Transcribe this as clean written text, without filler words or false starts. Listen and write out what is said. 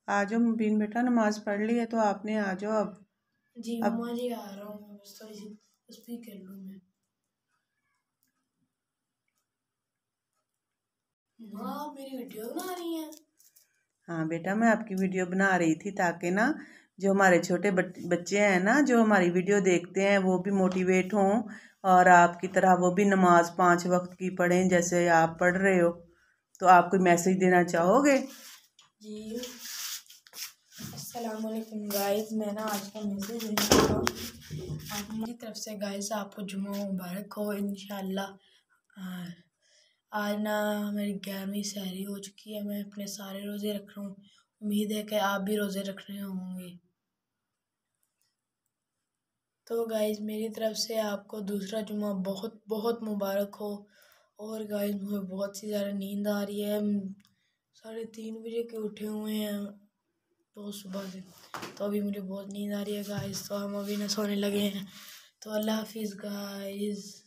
आ जाओ मुबीन बेटा, नमाज पढ़ ली है तो आपने आ जाओ अब। जी मम्मा जी आ रहा हूँ मैं, बस थोड़ी सी तस्बीह कर लूँ मैं। माँ मेरी वीडियो बना रही हैं? हाँ बेटा, मैं आपकी वीडियो बना रही थी ताकि ना जो हमारे छोटे बच्चे हैं ना, जो हमारी वीडियो देखते हैं, वो भी मोटिवेट हों और आपकी तरह वो भी नमाज 5 वक्त की पढ़ें जैसे आप पढ़ रहे हो। तो आप कोई मैसेज देना चाहोगे? जी अस्सलाम वालेकुम गाइस, मैं ना आज का मैसेज देना चाहता हूँ आप मेरी तरफ से। गाइस आपको जुम्मा मुबारक हो इंशाल्लाह। आज ना मेरी 11वीं सहरी हो चुकी है, मैं अपने सारे रोज़े रख रहा हूँ। उम्मीद है कि आप भी रोज़े रख रहे होंगे। तो गाइस मेरी तरफ से आपको दूसरा जुम्मा बहुत बहुत मुबारक हो। और गाइस मुझे बहुत सी ज़्यादा नींद आ रही है, 3:30 बजे के उठे हुए हैं तो सुबह से, तो अभी मुझे बहुत नींद आ रही है गाइस, तो हम अभी ना सोने लगे हैं। तो अल्लाह हाफिज़ गाइस।